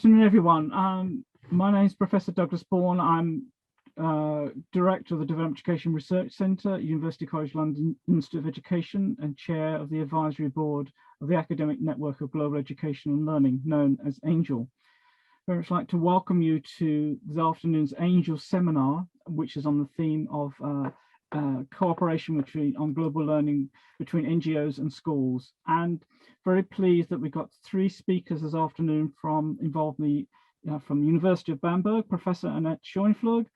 afternoon, everyone. My name is Professor Douglas Bourne. I'm Director of the Development Education Research Centre, University College London Institute of Education, and Chair of the Advisory Board of the Academic Network of Global Education and Learning, known as ANGEL. I'd very much like to welcome you to this afternoon's ANGEL seminar, which is on the theme of cooperation on global learning between NGOs and schools. And very pleased that we got three speakers this afternoon from the University of Bamberg, Professor Annette Scheunpflug,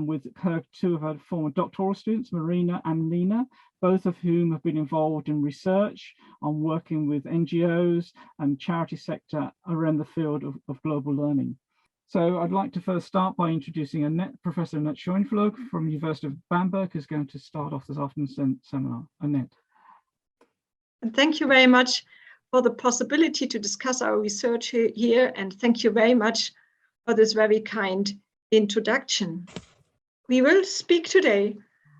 with her two of her former doctoral students, Marina and Nina, both of whom have been involved in research on working with NGOs and charity sector around the field of global learning. So I'd like to first start by introducing Professor Annette Scheunpflug from the University of Bamberg, who's going to start off this afternoon's seminar. Annette. Thank you very much for the possibility to discuss our research here, and thank you very much for this very kind introduction. We will speak today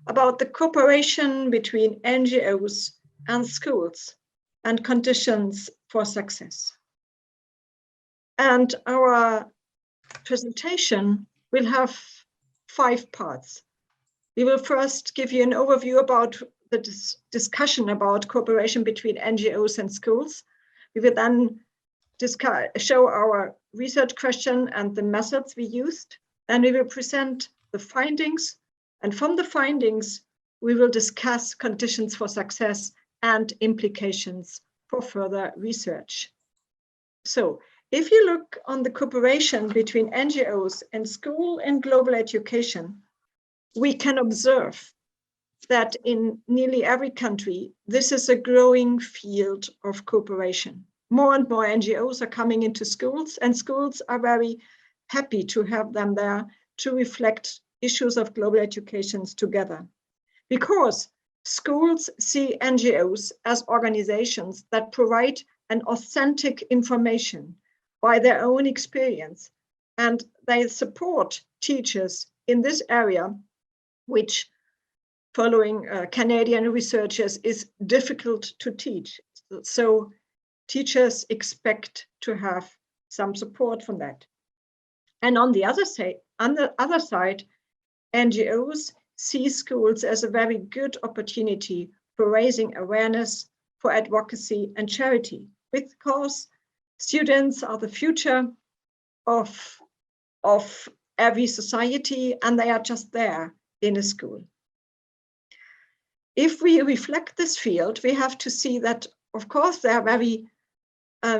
about the cooperation between NGOs and schools and conditions for success. And our presentation will have 5 parts. We will first give you an overview about the discussion about cooperation between NGOs and schools. We will then show our research question and the methods we used. Then we will present the findings, and from the findings, we will discuss conditions for success and implications for further research. So, if you look on the cooperation between NGOs and school and global education, we can observe that in nearly every country, this is a growing field of cooperation. More and more NGOs are coming into schools, and schools are very happy to have them there to reflect issues of global education together. Because schools see NGOs as organizations that provide an authentic information by their own experience, and they support teachers in this area, which, following Canadian researchers, is difficult to teach. So teachers expect to have some support from that. And on the other side, NGOs see schools as a very good opportunity for raising awareness for advocacy and charity, because students are the future of every society, and they are just there in a school. If we reflect this field, we have to see that, of course, there are very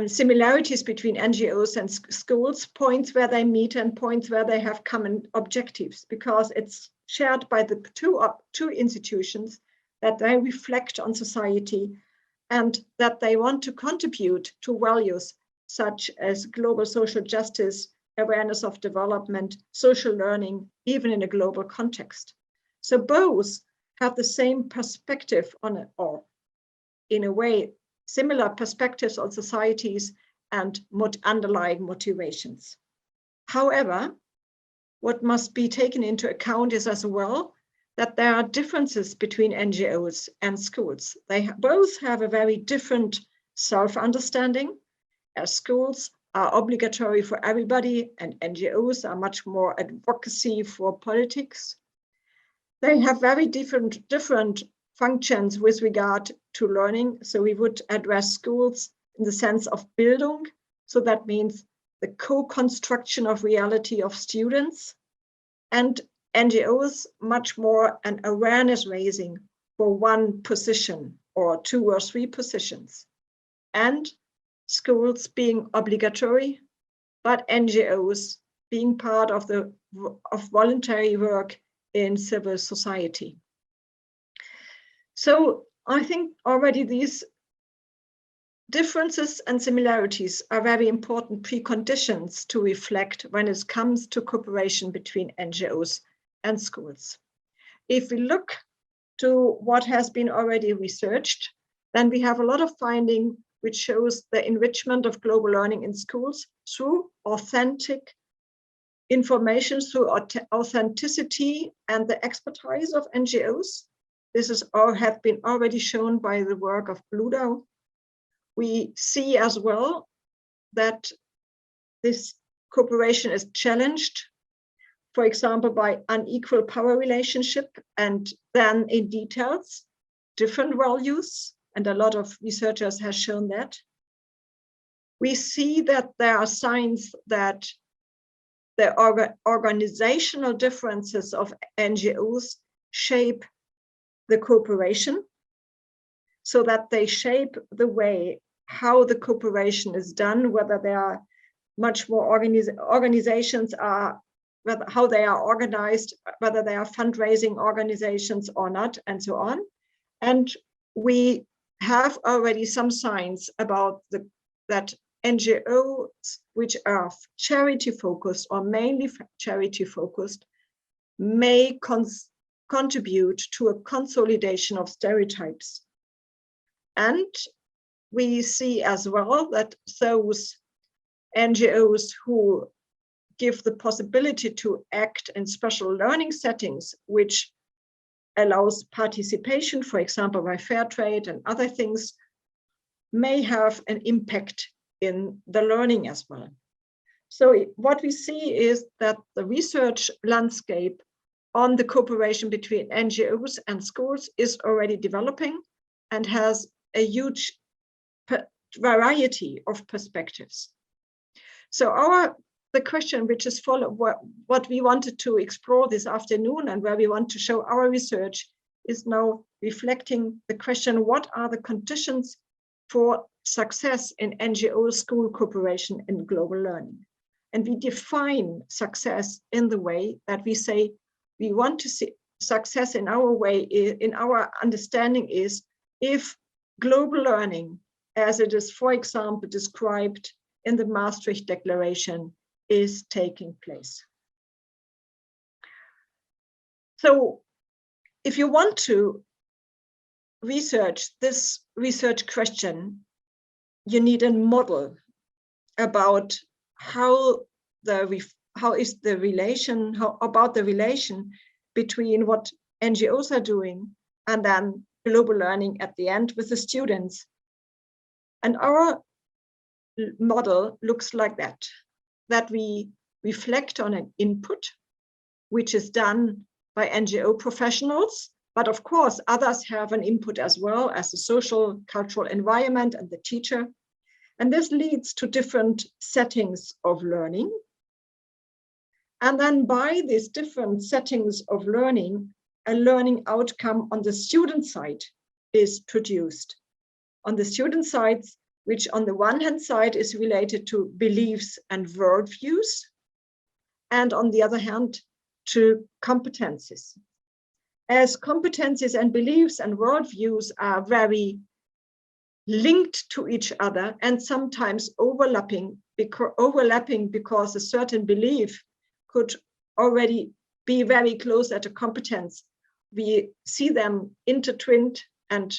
similarities between NGOs and schools, points where they meet and points where they have common objectives, because it's shared by the two institutions that they reflect on society and that they want to contribute to values such as global social justice, awareness of development, social learning, even in a global context. So both have the same perspective on it, or in a way, similar perspectives on societies and underlying motivations. However, what must be taken into account is as well that there are differences between NGOs and schools. They both have a very different self-understanding, as schools are obligatory for everybody and NGOs are much more advocacy for politics. They have very different functions with regard to learning. So we would address schools in the sense of Bildung. So that means the co-construction of reality of students, and NGOs much more an awareness raising for one position or 2 or 3 positions. And schools being obligatory, but NGOs being part of voluntary work in civil society. So I think already these differences and similarities are very important preconditions to reflect when it comes to cooperation between NGOs and schools. If we look to what has been already researched, then we have a lot of finding which shows the enrichment of global learning in schools through authentic information, through authenticity and the expertise of NGOs. This is or have been already shown by the work of Bludau. We see as well that this cooperation is challenged, for example, by unequal power relationship, and then in details, different values, and a lot of researchers have shown that. We see that there are signs that the organizational differences of NGOs shape the cooperation, so that they shape the way how the cooperation is done, whether there are much more organizations are, how they are organized, whether they are fundraising organizations or not, and so on. And we have already some signs about that NGOs, which are charity focused or mainly charity focused, may contribute to a consolidation of stereotypes. And we see as well that those NGOs who give the possibility to act in special learning settings, which allows participation, for example, by fair trade and other things, may have an impact in the learning as well. So what we see is that the research landscape on the cooperation between NGOs and schools is already developing and has a huge variety of perspectives. So the question which is what we wanted to explore this afternoon and where we want to show our research is now reflecting the question, what are the conditions for success in NGO-school cooperation in global learning? And we define success in the way that we say we want to see success in our way, in our understanding is if global learning, as it is, for example, described in the Maastricht Declaration, is taking place. So if you want to research this research question, you need a model about about the relation between what NGOs are doing and then global learning at the end with the students. And our model looks like that we reflect on an input, which is done by NGO professionals, but of course others have an input as well, as the social, cultural environment and the teacher. And this leads to different settings of learning. And then by these different settings of learning, a learning outcome on the student side is produced. On the student side, which on the one hand side is related to beliefs and worldviews, and on the other hand, to competencies. As competencies and beliefs and worldviews are very linked to each other and sometimes overlapping because a certain belief could already be very close at a competence. We see them intertwined and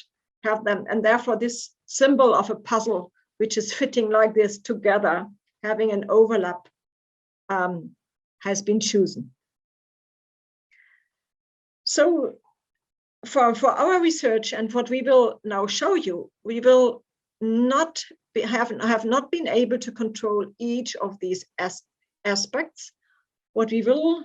have them, and therefore this symbol of a puzzle which is fitting like this together, having an overlap, has been chosen. So for our research and what we will now show you, we will have not been able to control each of these aspects. What we will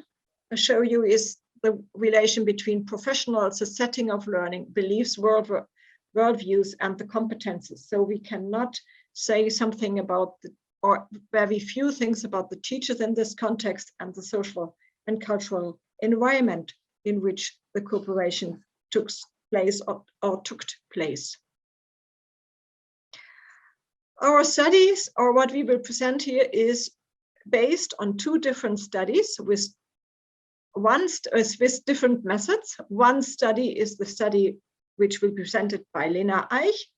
show you is the relation between professionals, the setting of learning, beliefs, worldviews, and the competences. So we cannot say something about or very few things about the teachers in this context and the social and cultural environment in which the cooperation took place. Our studies, or what we will present here, is based on two different studies with different methods. One study is the study which will be presented by Lena Eich,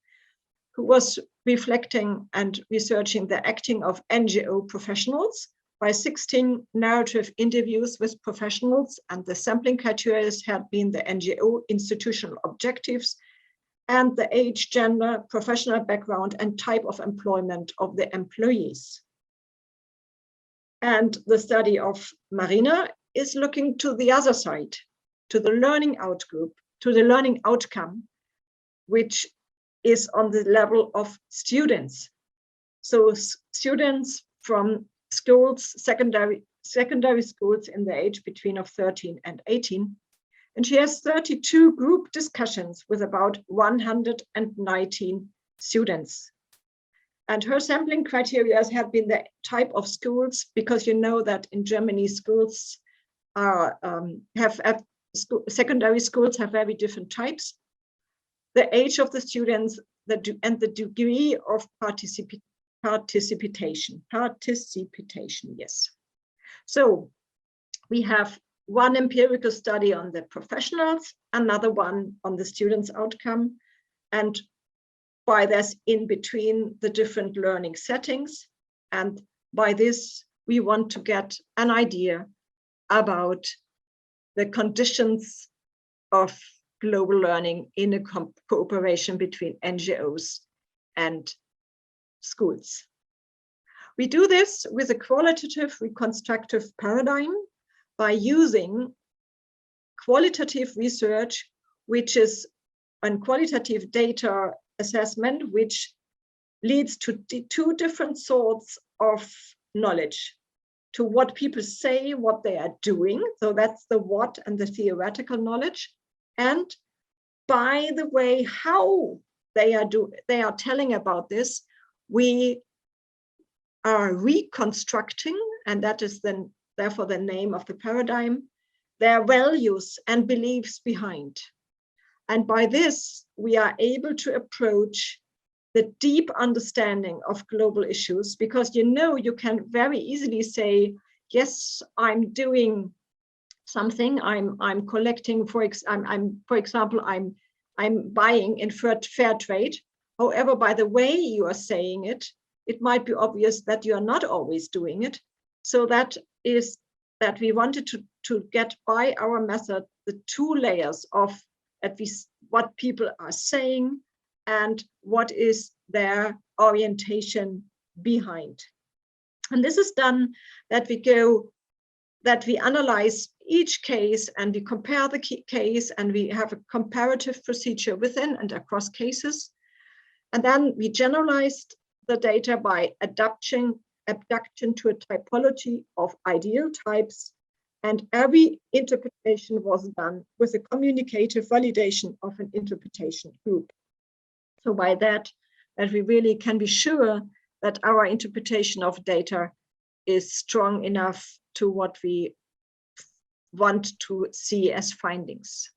who was reflecting and researching the acting of NGO professionals by 16 narrative interviews with professionals, and the sampling criteria had been the NGO institutional objectives and the age, gender, professional background, and type of employment of the employees. And the study of Marina is looking to the other side, to the learning outgroup, to the learning outcome, which is on the level of students. So students from schools, secondary schools in the age between of 13 and 18. And she has 32 group discussions with about 119 students. And her sampling criteria have been the type of schools, because you know that in Germany schools are secondary schools have very different types. The age of the students, and the degree of participation, yes. So we have one empirical study on the professionals, another one on the students' outcome, and by this in between the different learning settings. And by this, we want to get an idea about the conditions of global learning in a cooperation between NGOs and schools. We do this with a qualitative reconstructive paradigm by using qualitative research, which is a qualitative data assessment, which leads to two different sorts of knowledge, to what people say, what they are doing. So that's the what and the theoretical knowledge. And by the way, how they are telling about this, we are reconstructing, and that is then therefore the name of the paradigm, their values and beliefs behind. And by this, we are able to approach the deep understanding of global issues, because you can very easily say, yes, I'm doing something, I'm collecting, for example, I'm buying in fair trade. However, by the way you are saying it, it might be obvious that you are not always doing it. So that is that we wanted to get by our method the two layers of at least what people are saying and what is their orientation behind. And this is done that we analyze each case and we compare the case, and we have a comparative procedure within and across cases. And then we generalized the data by abduction to a typology of ideal types, and every interpretation was done with a communicative validation of an interpretation group. So by that we really can be sure that our interpretation of data is strong enough to what we want to see as findings.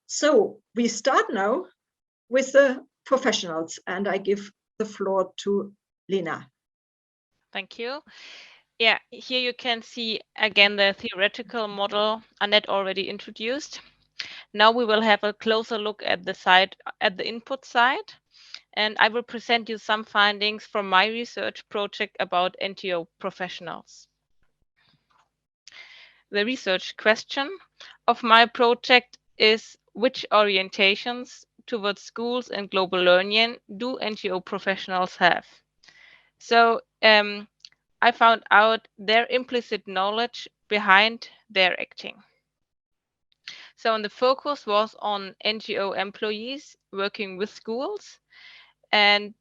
So we start now with the professionals, and I give the floor to Lena. Thank you. Yeah, here you can see again the theoretical model Annette already introduced. Now we will have a closer look at the input side, and I will present you some findings from my research project about NGO professionals. The research question of my project is: which orientations towards schools and global learning do NGO professionals have? So I found out their implicit knowledge behind their acting. So the focus was on NGO employees working with schools, and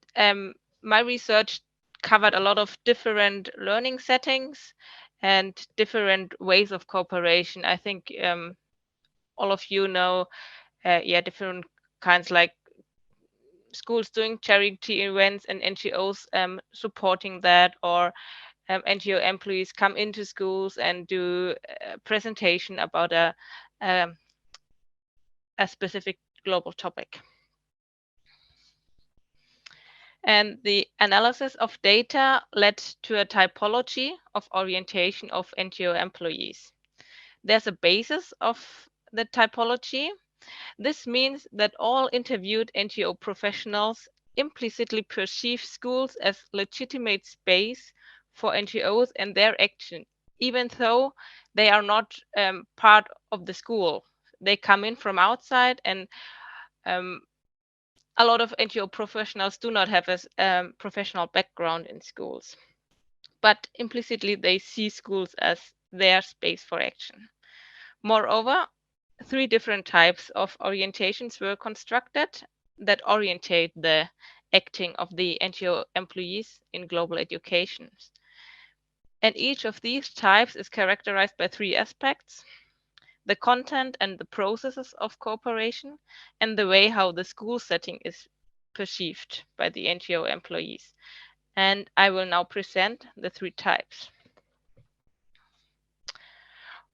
my research covered a lot of different learning settings and different ways of cooperation. I think all of you know, different kinds, like schools doing charity events and NGOs supporting that, or NGO employees come into schools and do a presentation about a specific global topic. And the analysis of data led to a typology of orientation of NGO employees. There's a basis of the typology. This means that all interviewed NGO professionals implicitly perceive schools as legitimate space for NGOs and their action, even though they are not part of the school. They come in from outside, and a lot of NGO professionals do not have a professional background in schools, but implicitly they see schools as their space for action. Moreover, 3 different types of orientations were constructed that orientate the acting of the NGO employees in global education. And each of these types is characterized by three aspects: the content and the processes of cooperation, and the way how the school setting is perceived by the NGO employees. And I will now present the three types.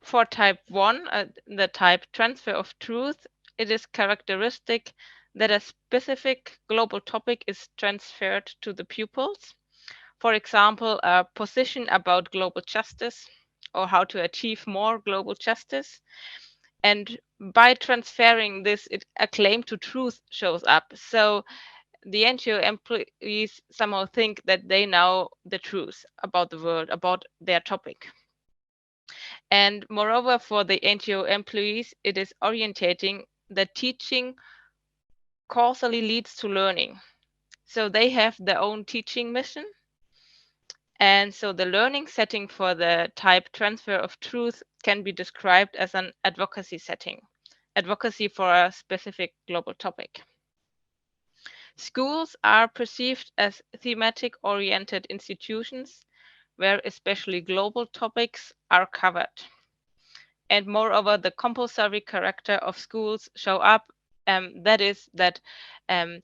For type 1, the type transfer of truth, it is characteristic that a specific global topic is transferred to the pupils. For example, a position about global justice or how to achieve more global justice. And by transferring this, a claim to truth shows up. So the NGO employees somehow think that they know the truth about the world, about their topic. And moreover, for the NGO employees, it is orientating that teaching causally leads to learning. So they have their own teaching mission. And so the learning setting for the type transfer of truth can be described as an advocacy setting, advocacy for a specific global topic. Schools are perceived as thematic-oriented institutions where especially global topics are covered. And moreover, the compulsory character of schools show up. That is that, the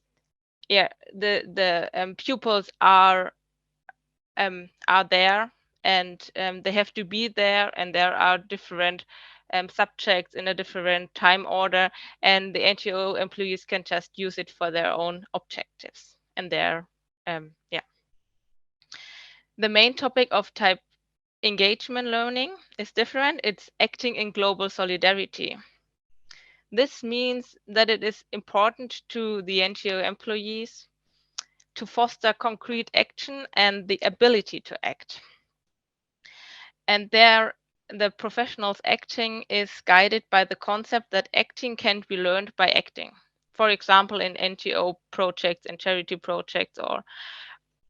pupils are there, and they have to be there, and there are different subjects in a different time order, and the NGO employees can just use it for their own objectives and their The main topic of type engagement learning is different. It's acting in global solidarity. This means that it is important to the NGO employees to foster concrete action and the ability to act. And there, the professionals acting is guided by the concept that acting can be learned by acting. For example, in NGO projects and charity projects or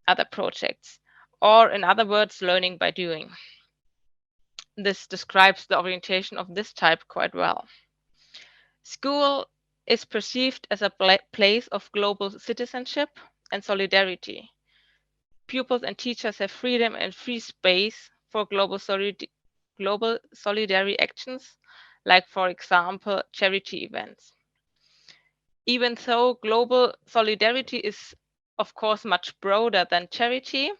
other projects, or in other words, learning by doing. This describes the orientation of this type quite well. School is perceived as a place of global citizenship and solidarity. Pupils and teachers have freedom and free space for global solidarity actions, like, for example, charity events. Even though global solidarity is, of course, much broader than charity,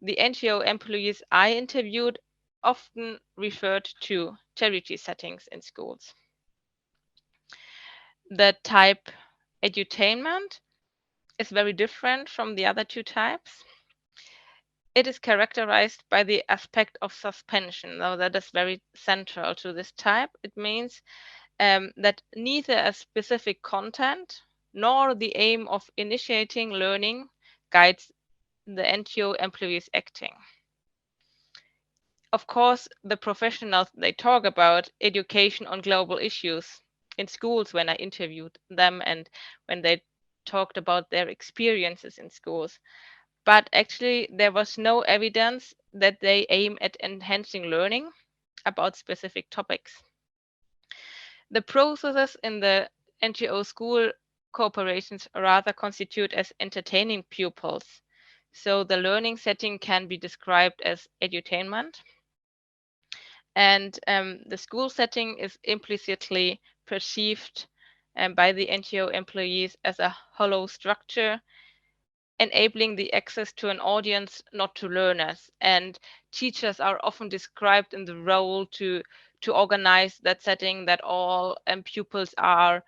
the NGO employees I interviewed often referred to charity settings in schools. The type edutainment is very different from the other two types. It is characterized by the aspect of suspension, though that is very central to this type. It means that neither a specific content nor the aim of initiating learning guides the NGO employees acting. Of course, the professionals, they talk about education on global issues in schools when I interviewed them and when they talked about their experiences in schools. But actually, there was no evidence that they aim at enhancing learning about specific topics. The processes in the NGO school cooperations rather constitute as entertaining pupils. So the learning setting can be described as edutainment. And the school setting is implicitly perceived by the NGO employees as a hollow structure, enabling the access to an audience, not to learners. And teachers are often described in the role to organize that setting, that all pupils are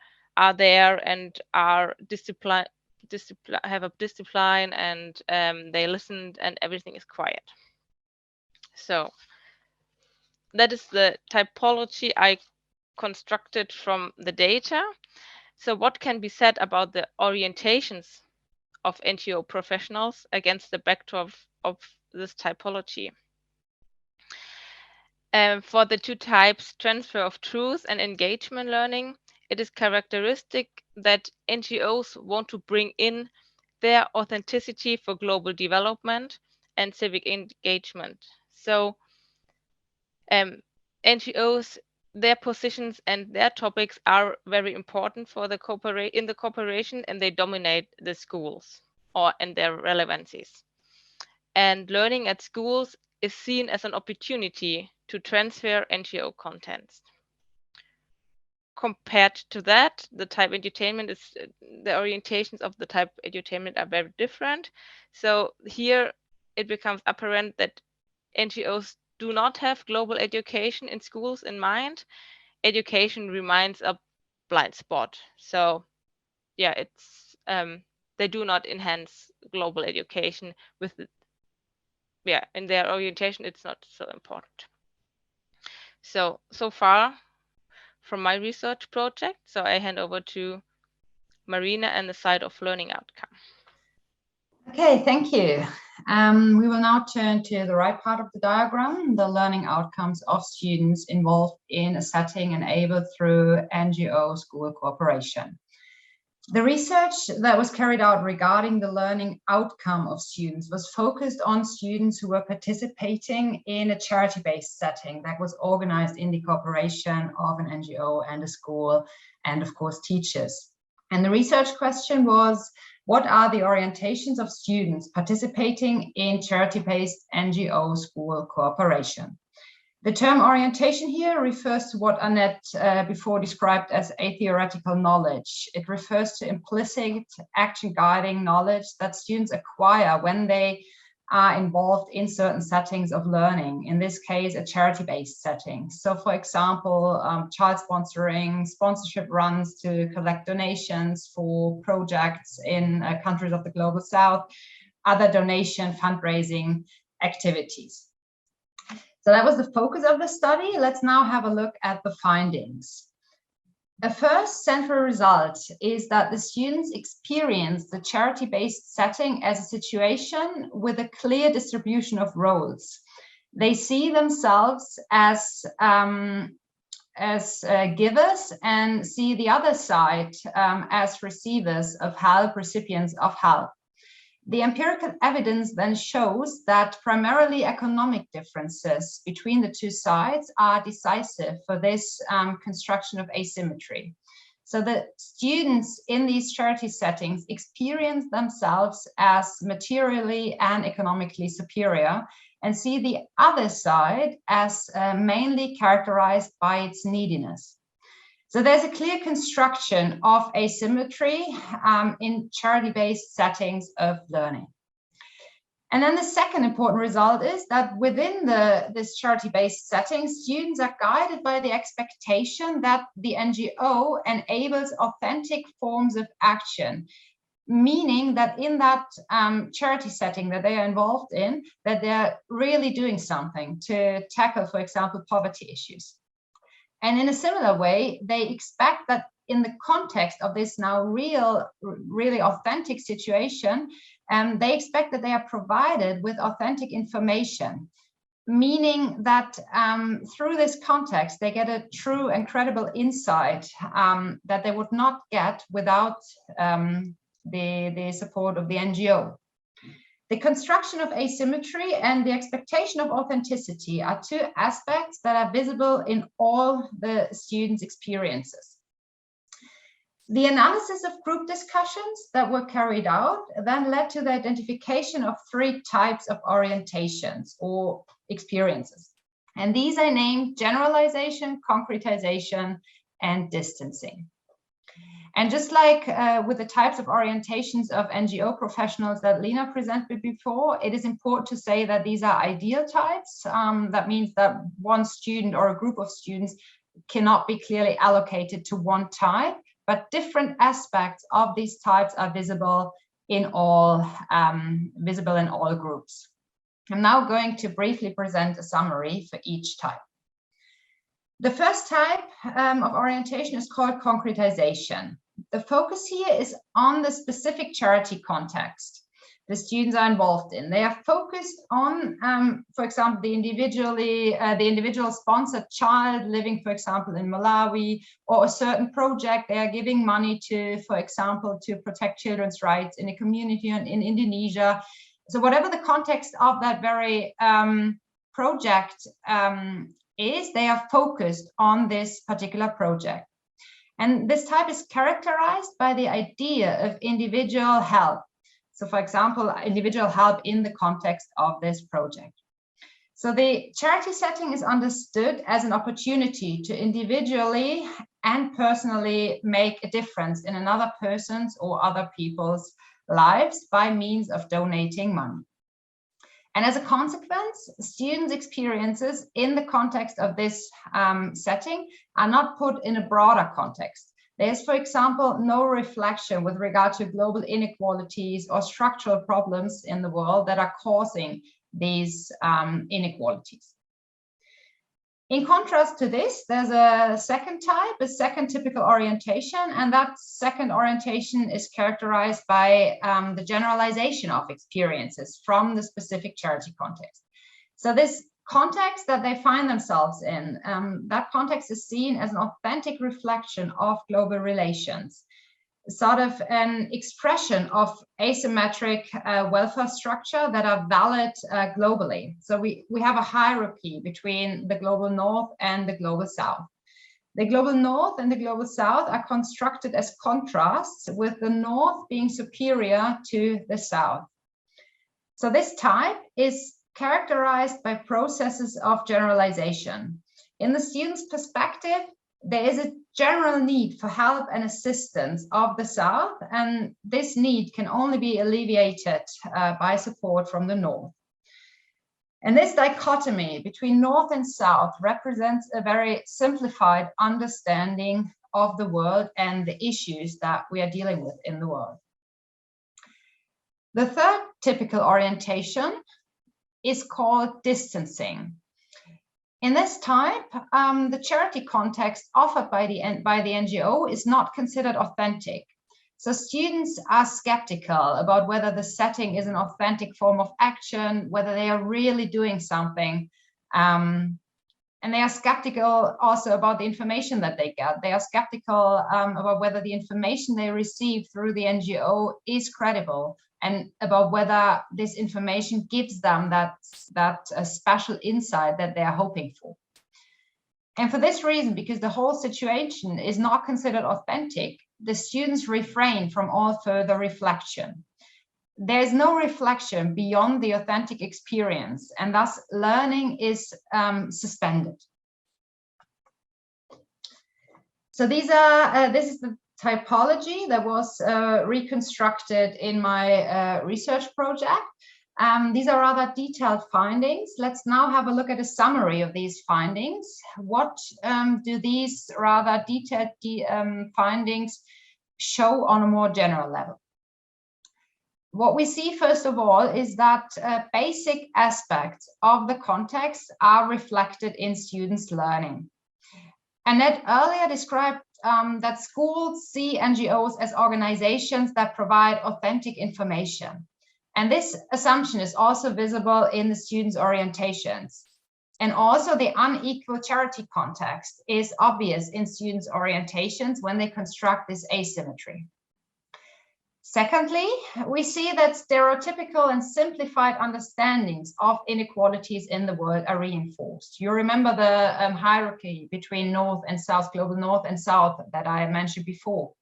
there and are have a discipline, and they listen and everything is quiet. So that is the typology I constructed from the data. So what can be said about the orientations of NGO professionals against the backdrop of this typology? For the two types, transfer of truth and engagement learning, it is characteristic that NGOs want to bring in their authenticity for global development and civic engagement. So NGOs, their positions and their topics are very important for the cooperation, and they dominate the schools and their relevancies. And learning at schools is seen as an opportunity to transfer NGO contents. Compared to that, the type edutainment is, the orientations of the type edutainment are very different. So here it becomes apparent that NGOs do not have global education in schools in mind. Education remains a blind spot. So yeah, it's they do not enhance global education with in their orientation. It's not so important. So far from my research project. So I hand over to Marina and the side of learning outcome. Okay, thank you. We will now turn to the right part of the diagram, the learning outcomes of students involved in a setting enabled through NGO-school cooperation. The research that was carried out regarding the learning outcome of students was focused on students who were participating in a charity-based setting that was organized in the cooperation of an NGO and a school, and of course teachers. And the research question was, what are the orientations of students participating in charity-based NGO school cooperation? The term orientation here refers to what Annette before described as a theoretical knowledge. It refers to implicit action guiding knowledge that students acquire when they are involved in certain settings of learning, in this case, a charity-based setting. So for example, child sponsoring, sponsorship runs to collect donations for projects in countries of the Global South, other donation fundraising activities. So that was the focus of the study. Let's now have a look at the findings. The first central result is that the students experience the charity-based setting as a situation with a clear distribution of roles. They see themselves as givers and see the other side as receivers of help, recipients of help. The empirical evidence then shows that primarily economic differences between the two sides are decisive for this construction of asymmetry. So the students in these charity settings experience themselves as materially and economically superior and see the other side as mainly characterized by its neediness. So there's a clear construction of asymmetry in charity-based settings of learning. And then the second important result is that within this charity-based setting, students are guided by the expectation that the NGO enables authentic forms of action, meaning that in that charity setting that they are involved in, that they're really doing something to tackle, for example, poverty issues. And in a similar way, they expect that in the context of this now really authentic situation, they expect that they are provided with authentic information, meaning that through this context, they get a true and credible insight that they would not get without the support of the NGO. The construction of asymmetry and the expectation of authenticity are two aspects that are visible in all the students' experiences. The analysis of group discussions that were carried out then led to the identification of three types of orientations or experiences. And these are named generalization, concretization, and distancing. And just like with the types of orientations of NGO professionals that Lena presented before, it is important to say that these are ideal types. That means that one student or a group of students cannot be clearly allocated to one type, but different aspects of these types are visible in all groups. I'm now going to briefly present a summary for each type. The first type of orientation is called concretization. The focus here is on the specific charity context the students are involved in. They are focused on, for example, the individual sponsored child living, for example, in Malawi, or a certain project they are giving money to, for example, to protect children's rights in a community in Indonesia. So whatever the context of that very project is, they are focused on this particular project. And this type is characterized by the idea of individual help. So for example, individual help in the context of this project. So the charity setting is understood as an opportunity to individually and personally make a difference in another person's or other people's lives by means of donating money. And as a consequence, students' experiences in the context of this setting are not put in a broader context. There's, for example, no reflection with regard to global inequalities or structural problems in the world that are causing these inequalities. In contrast to this, there's a second type, a second typical orientation, and that second orientation is characterized by the generalization of experiences from the specific charity context. So this context that they find themselves in, that context is seen as an authentic reflection of global relations, sort of an expression of asymmetric welfare structure that are valid globally. So we have a hierarchy between the global north and the global south. The global north and the global south are constructed as contrasts, with the north being superior to the south. So this type is characterized by processes of generalization. In the student's perspective, there is a general need for help and assistance of the South, and this need can only be alleviated by support from the North. And this dichotomy between North and South represents a very simplified understanding of the world and the issues that we are dealing with in the world. The third typical orientation is called distancing. In this type, the charity context offered by the NGO is not considered authentic. So students are skeptical about whether the setting is an authentic form of action, whether they are really doing something. And they are skeptical also about the information that they get. They are skeptical about whether the information they receive through the NGO is credible, and about whether this information gives them that special insight that they are hoping for. And for this reason, because the whole situation is not considered authentic, the students refrain from all further reflection. There's no reflection beyond the authentic experience, and thus learning is suspended. So this is the typology that was reconstructed in my research project. These are rather detailed findings. Let's now have a look at a summary of these findings. What do these rather detailed findings show on a more general level? What we see, first of all, is that basic aspects of the context are reflected in students' learning. Annette earlier described that schools see NGOs as organizations that provide authentic information. And this assumption is also visible in the students' orientations. And also the unequal charity context is obvious in students' orientations when they construct this asymmetry. Secondly, we see that stereotypical and simplified understandings of inequalities in the world are reinforced. You remember the hierarchy between North and South, global North and South, that I mentioned before.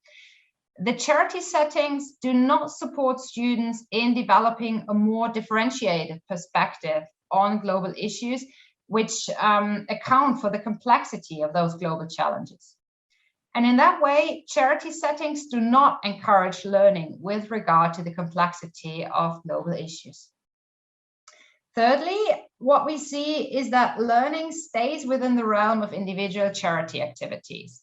The charity settings do not support students in developing a more differentiated perspective on global issues, which account for the complexity of those global challenges. And in that way, charity settings do not encourage learning with regard to the complexity of global issues. Thirdly, what we see is that learning stays within the realm of individual charity activities.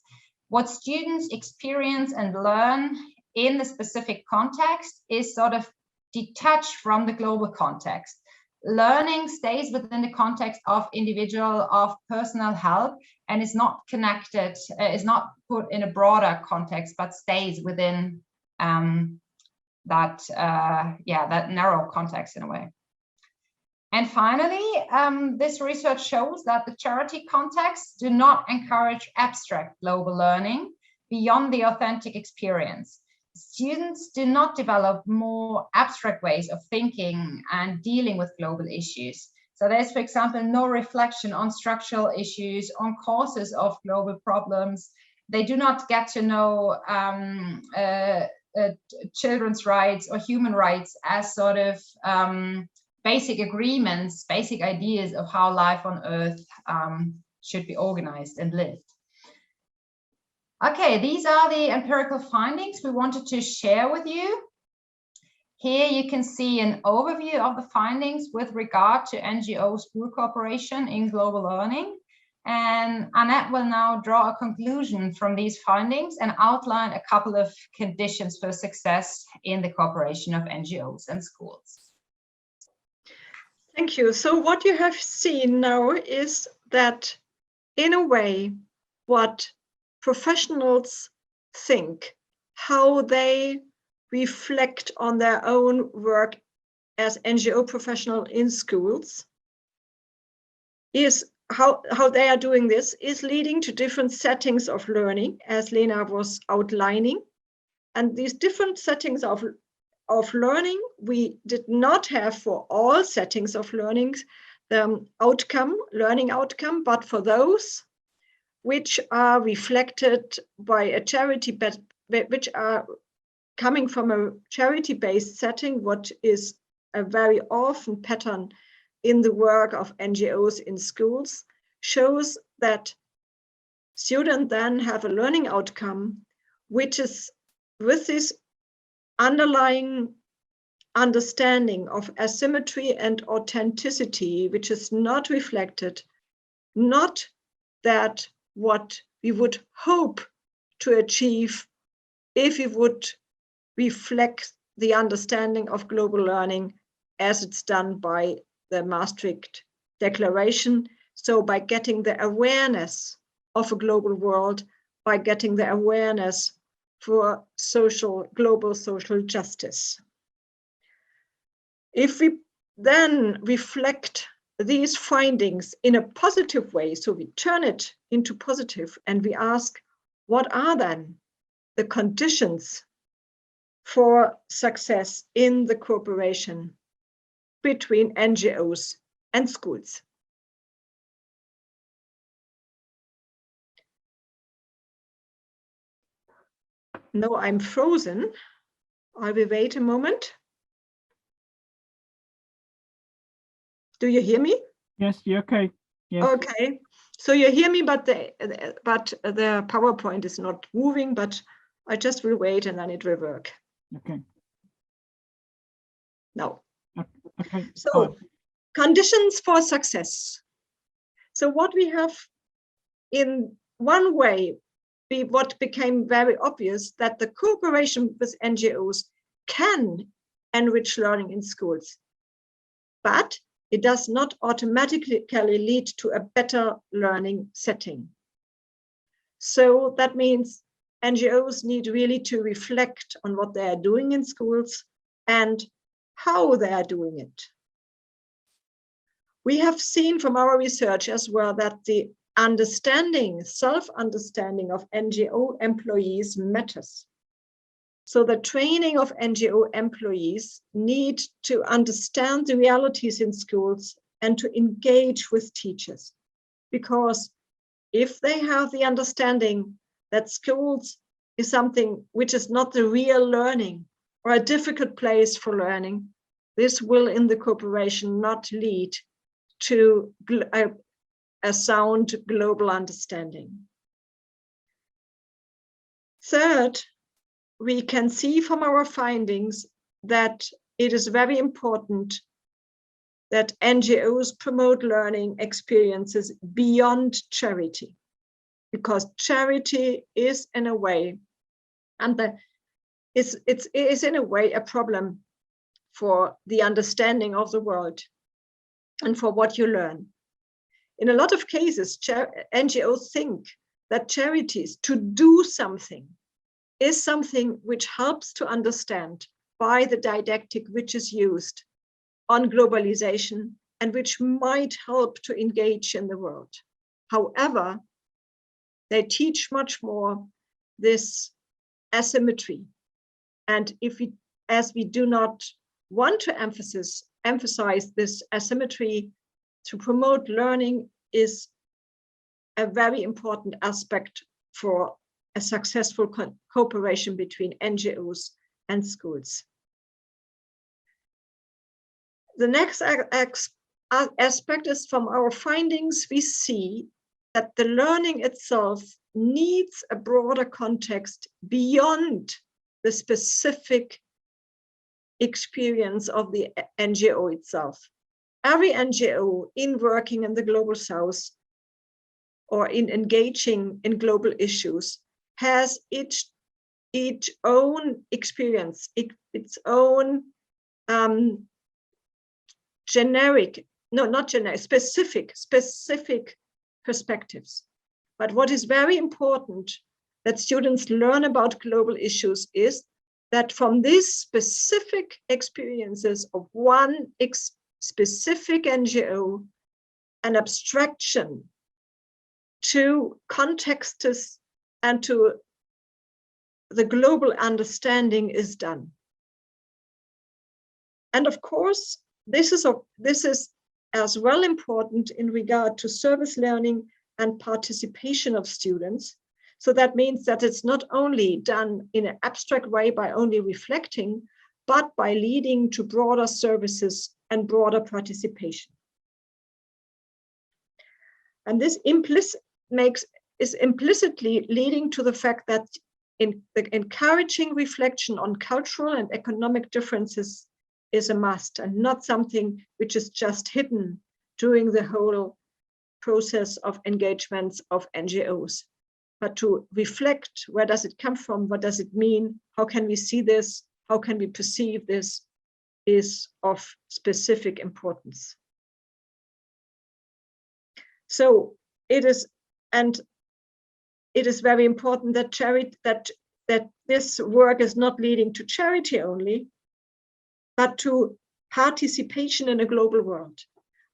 What students experience and learn in the specific context is sort of detached from the global context. Learning stays within the context of individual, of personal help, and is not connected, is not put in a broader context, but stays within that narrow context in a way. And finally, this research shows that the charity contexts do not encourage abstract global learning beyond the authentic experience. Students do not develop more abstract ways of thinking and dealing with global issues. So there's, for example, no reflection on structural issues, on causes of global problems. They do not get to know children's rights or human rights as sort of basic agreements, basic ideas of how life on Earth should be organized and lived. Okay, these are the empirical findings we wanted to share with you. Here you can see an overview of the findings with regard to NGO-school cooperation in global learning. And Annette will now draw a conclusion from these findings and outline a couple of conditions for success in the cooperation of NGOs and schools. Thank you. So what you have seen now is that, in a way, what professionals think, how they reflect on their own work as NGO professional in schools, is how they are doing this is leading to different settings of learning, as Lena was outlining. And these different settings of learning, we did not have for all settings of learning the learning outcome, but for those which are reflected by a charity, which are coming from a charity-based setting, what is a very often pattern in the work of NGOs in schools, shows that students then have a learning outcome, which is with this underlying understanding of asymmetry and authenticity, which is not reflected, not that what we would hope to achieve if we would reflect the understanding of global learning as it's done by the Maastricht Declaration. So by getting the awareness of a global world, by getting the awareness for global social justice. If we then reflect these findings in a positive way, so we turn it into positive and we ask, what are then the conditions for success in the cooperation between NGOs and schools? No, I'm frozen. I will wait a moment. Do you hear me? Yes, you're okay. Yes. Okay, so you hear me, but the PowerPoint is not moving, but I just will wait and then it will work. Okay. No. Okay. So, conditions for success. So what we have in one way, what became very obvious, that the cooperation with NGOs can enrich learning in schools, but it does not automatically lead to a better learning setting. So that means NGOs need really to reflect on what they are doing in schools and how they are doing it. We have seen from our research as well that the self-understanding of NGO employees matters. So the training of NGO employees need to understand the realities in schools and to engage with teachers. Because if they have the understanding that schools is something which is not the real learning or a difficult place for learning, this will in the cooperation not lead to a sound global understanding. Third, we can see from our findings that it is very important that NGOs promote learning experiences beyond charity, because charity is in a way, and it is in a way a problem for the understanding of the world and for what you learn. In a lot of cases, NGOs think that charities to do something is something which helps to understand by the didactic which is used on globalization and which might help to engage in the world. However, they teach much more this asymmetry. And as we do not want to emphasize this asymmetry, to promote learning is a very important aspect for a successful cooperation between NGOs and schools. The next aspect is, from our findings, we see that the learning itself needs a broader context beyond the specific experience of the NGO itself. Every NGO in working in the Global South or in engaging in global issues has its own experience, its own specific perspectives. But what is very important that students learn about global issues is that from these specific experiences of one specific NGO, an abstraction to contexts and to the global understanding is done. And of course, this is as well important in regard to service learning and participation of students. So that means that it's not only done in an abstract way by only reflecting, but by leading to broader services and broader participation. And this is implicitly leading to the fact that in encouraging reflection on cultural and economic differences is a must, and not something which is just hidden during the whole process of engagements of NGOs, but to reflect, where does it come from, what does it mean, how can we see this, how can we perceive this, is of specific importance. So it is very important that that this work is not leading to charity only, but to participation in a global world.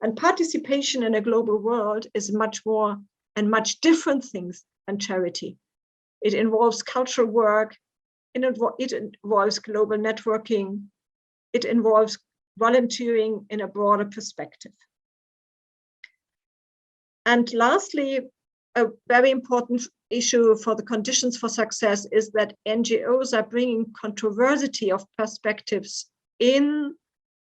And participation in a global world is much more and much different things than charity. It involves cultural work, it involves global networking, it involves volunteering in a broader perspective. And lastly, a very important issue for the conditions for success is that NGOs are bringing controversy of perspectives in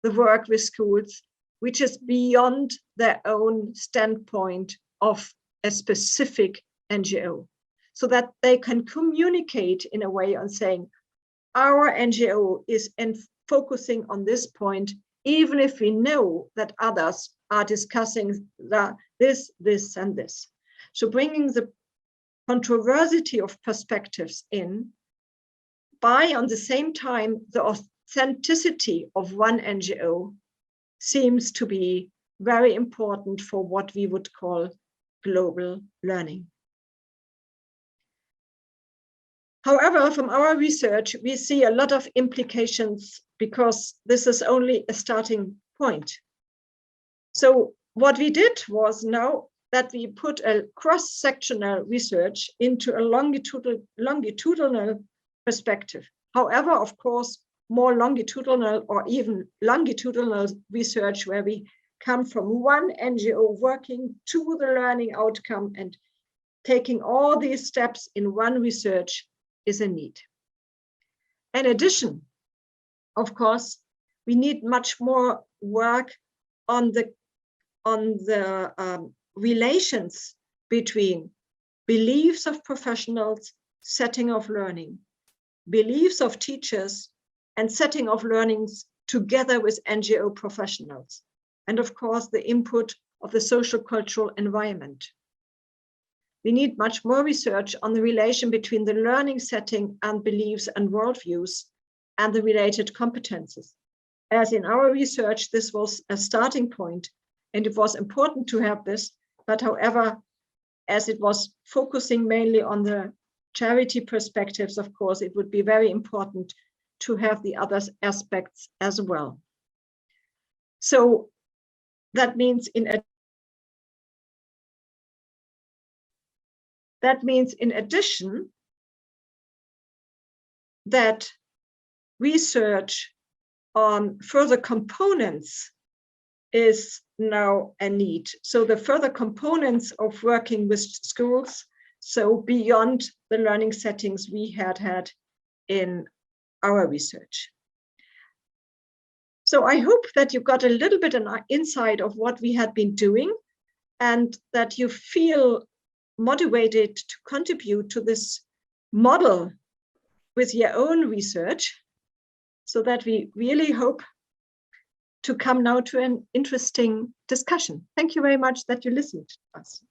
the work with schools, which is beyond their own standpoint of a specific NGO, so that they can communicate in a way on saying, our NGO is focusing on this point, even if we know that others are discussing this, and this. So bringing the controversy of perspectives in, by on the same time, the authenticity of one NGO seems to be very important for what we would call global learning. However, from our research, we see a lot of implications because this is only a starting point. So what we did was now that we put a cross-sectional research into a longitudinal perspective. However, of course, more longitudinal or even longitudinal research where we come from one NGO working to the learning outcome and taking all these steps in one research is a need. In addition, of course, we need much more work on the relations between beliefs of professionals, setting of learning, beliefs of teachers, and setting of learnings together with NGO professionals. And of course, the input of the social cultural environment. We need much more research on the relation between the learning setting and beliefs and worldviews and the related competences. As in our research, this was a starting point, and it was important to have this, but however, as it was focusing mainly on the charity perspectives, of course, it would be very important to have the other aspects as well. So that means in addition that research on further components is now a need. So the further components of working with schools, so beyond the learning settings we had in our research. So I hope that you got a little bit an insight of what we had been doing, and that you feel motivated to contribute to this model with your own research, so that we really hope to come now to an interesting discussion. Thank you very much that you listened to us.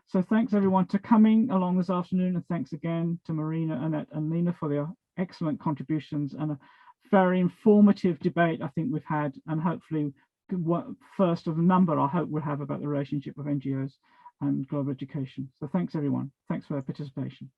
So thanks everyone for coming along this afternoon, and thanks again to Marina, Annette and Lena for their excellent contributions and a very informative debate I think we've had, and hopefully first of a number I hope we'll have about the relationship of NGOs and global education. So thanks everyone. Thanks for their participation.